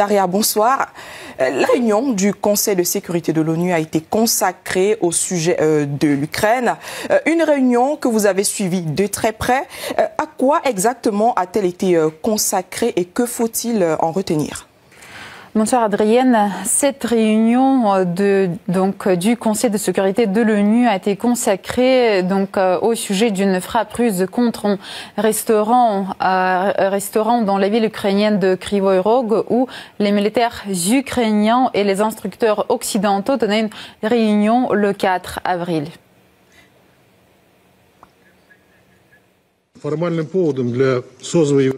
Daria, bonsoir. La réunion du Conseil de sécurité de l'ONU a été consacrée au sujet de l'Ukraine. Une réunion que vous avez suivie de très près. À quoi exactement a-t-elle été consacrée et que faut-il en retenir ? Bonsoir Adrienne. Cette réunion du Conseil de sécurité de l'ONU a été consacrée au sujet d'une frappe russe contre un restaurant dans la ville ukrainienne de Kryvyi Rog où les militaires ukrainiens et les instructeurs occidentaux tenaient une réunion le 4 avril.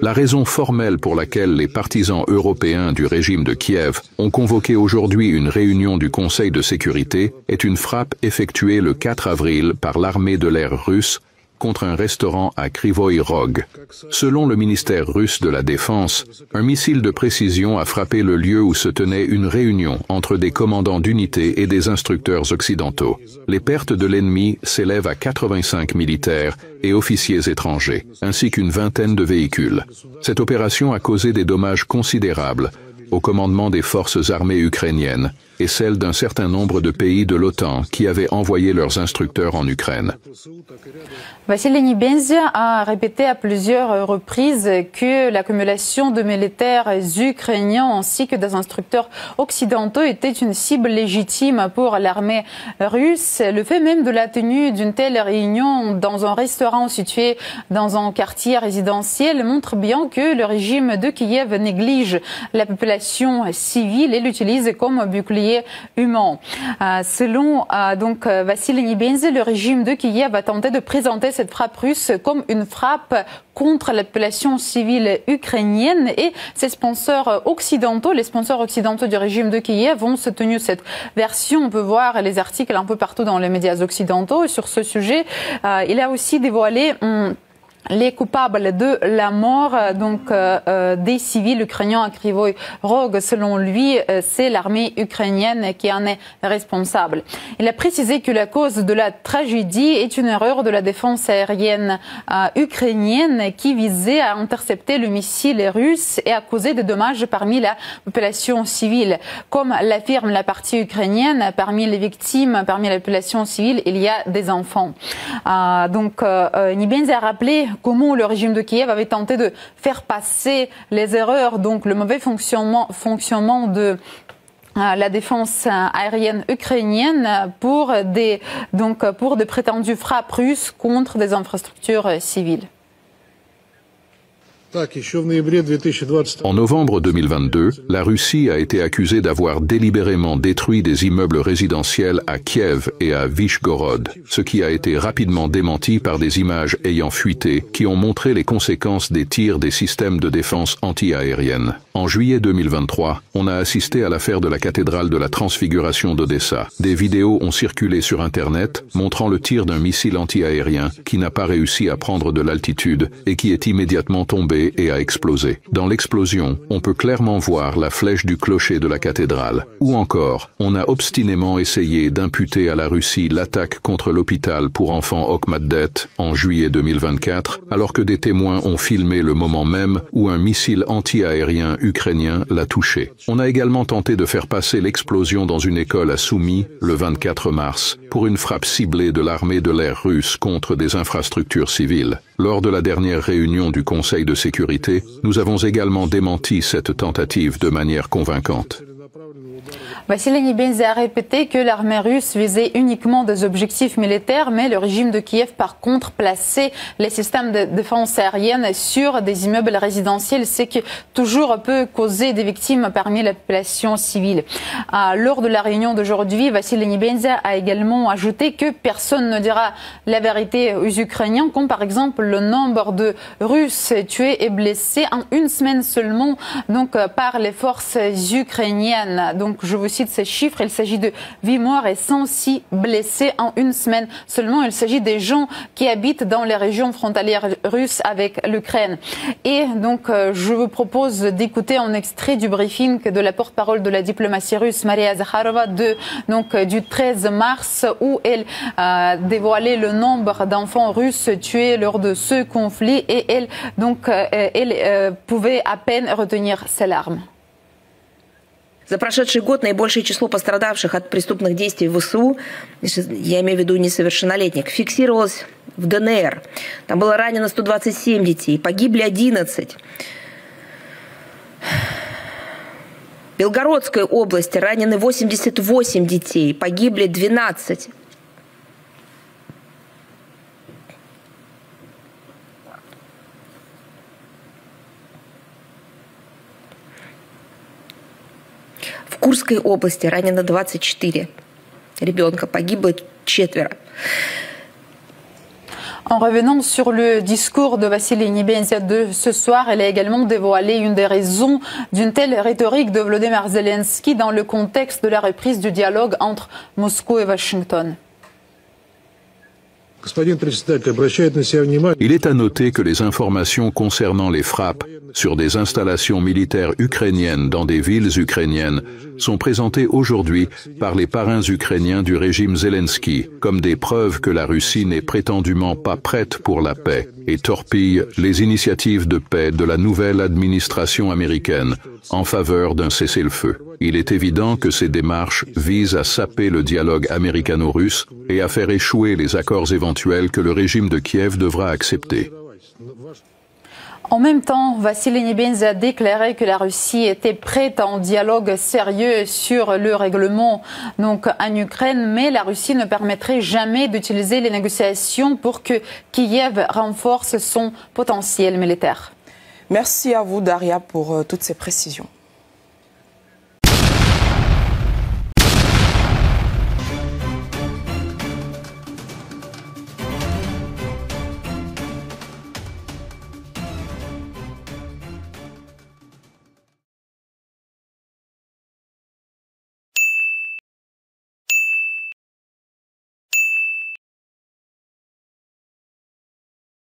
La raison formelle pour laquelle les partisans européens du régime de Kiev ont convoqué aujourd'hui une réunion du Conseil de sécurité est une frappe effectuée le 4 avril par l'armée de l'air russe contre un restaurant à Kryvyi Rog. Selon le ministère russe de la Défense, un missile de précision a frappé le lieu où se tenait une réunion entre des commandants d'unités et des instructeurs occidentaux. Les pertes de l'ennemi s'élèvent à 85 militaires et officiers étrangers, ainsi qu'une vingtaine de véhicules. Cette opération a causé des dommages considérables au commandement des forces armées ukrainiennes et celles d'un certain nombre de pays de l'OTAN qui avaient envoyé leurs instructeurs en Ukraine. Vassily Nebenzia a répété à plusieurs reprises que l'accumulation de militaires ukrainiens ainsi que des instructeurs occidentaux était une cible légitime pour l'armée russe. Le fait même de la tenue d'une telle réunion dans un restaurant situé dans un quartier résidentiel montre bien que le régime de Kiev néglige la population civile et l'utilise comme bouclier humain. Selon Vassily Nebenzia, le régime de Kiev a tenté de présenter cette frappe russe comme une frappe contre la population civile ukrainienne et ses sponsors occidentaux, les sponsors occidentaux du régime de Kiev ont soutenu cette version. On peut voir les articles un peu partout dans les médias occidentaux sur ce sujet. Il a aussi dévoilé les coupables de la mort des civils ukrainiens à Kryvyi Rog. Selon lui, c'est l'armée ukrainienne qui en est responsable. Il a précisé que la cause de la tragédie est une erreur de la défense aérienne ukrainienne qui visait à intercepter le missile russe et à causer des dommages parmi la population civile. Comme l'affirme la partie ukrainienne, parmi les victimes, parmi la population civile, il y a des enfants. Nebenzia a rappelé comment le régime de Kiev avait tenté de faire passer les erreurs, donc le mauvais fonctionnement de la défense aérienne ukrainienne pour des prétendues frappes russes contre des infrastructures civiles. En novembre 2022, la Russie a été accusée d'avoir délibérément détruit des immeubles résidentiels à Kiev et à Vyshgorod, ce qui a été rapidement démenti par des images ayant fuité qui ont montré les conséquences des tirs des systèmes de défense anti-aérienne. En juillet 2023, on a assisté à l'affaire de la cathédrale de la Transfiguration d'Odessa. Des vidéos ont circulé sur Internet montrant le tir d'un missile anti-aérien qui n'a pas réussi à prendre de l'altitude et qui est immédiatement tombé et a explosé. Dans l'explosion, on peut clairement voir la flèche du clocher de la cathédrale. Ou encore, on a obstinément essayé d'imputer à la Russie l'attaque contre l'hôpital pour enfants Okhmaddet en juillet 2024, alors que des témoins ont filmé le moment même où un missile anti-aérien ukrainien l'a touché. On a également tenté de faire passer l'explosion dans une école à Soumy le 24 mars pour une frappe ciblée de l'armée de l'air russe contre des infrastructures civiles. Lors de la dernière réunion du Conseil de sécurité, nous avons également démenti cette tentative de manière convaincante. Vassily Nebenzia a répété que l'armée russe visait uniquement des objectifs militaires, mais le régime de Kiev, par contre, plaçait les systèmes de défense aérienne sur des immeubles résidentiels, ce qui toujours peut causer des victimes parmi la population civile. Lors de la réunion d'aujourd'hui, Vassily Nebenzia a également ajouté que personne ne dira la vérité aux Ukrainiens, comme par exemple le nombre de Russes tués et blessés en une semaine seulement par les forces ukrainiennes. Je vous cite ces chiffres, il s'agit de 8 morts et 106 blessés en une semaine seulement. Il s'agit des gens qui habitent dans les régions frontalières russes avec l'Ukraine. Et je vous propose d'écouter un extrait du briefing de la porte-parole de la diplomatie russe, Maria Zakharova, du 13 mars, où elle dévoilait le nombre d'enfants russes tués lors de ce conflit et elle pouvait à peine retenir ses larmes. За прошедший год наибольшее число пострадавших от преступных действий в ВСУ, я имею в виду несовершеннолетних, фиксировалось в ДНР. Там было ранено 127 детей, погибли 11. В Белгородской области ранены 88 детей, погибли 12. В Курской области ранено 24 ребенка, погибло 4. En revenant sur le discours de Vassily Nebenzia de ce soir, elle a également dévoilé une des raisons d'une telle rhétorique de Volodymyr Zelensky dans le contexte de la reprise du dialogue entre Moscou et Washington. Il est à noter que les informations concernant les frappes sur des installations militaires ukrainiennes dans des villes ukrainiennes sont présentées aujourd'hui par les parrains ukrainiens du régime Zelensky comme des preuves que la Russie n'est prétendument pas prête pour la paix et torpille les initiatives de paix de la nouvelle administration américaine en faveur d'un cessez-le-feu. Il est évident que ces démarches visent à saper le dialogue américano-russe et à faire échouer les accords éventuels que le régime de Kiev devra accepter. En même temps, Vassily Nebenzia a déclaré que la Russie était prête à un dialogue sérieux sur le règlement en Ukraine, mais la Russie ne permettrait jamais d'utiliser les négociations pour que Kiev renforce son potentiel militaire. Merci à vous, Daria, pour toutes ces précisions.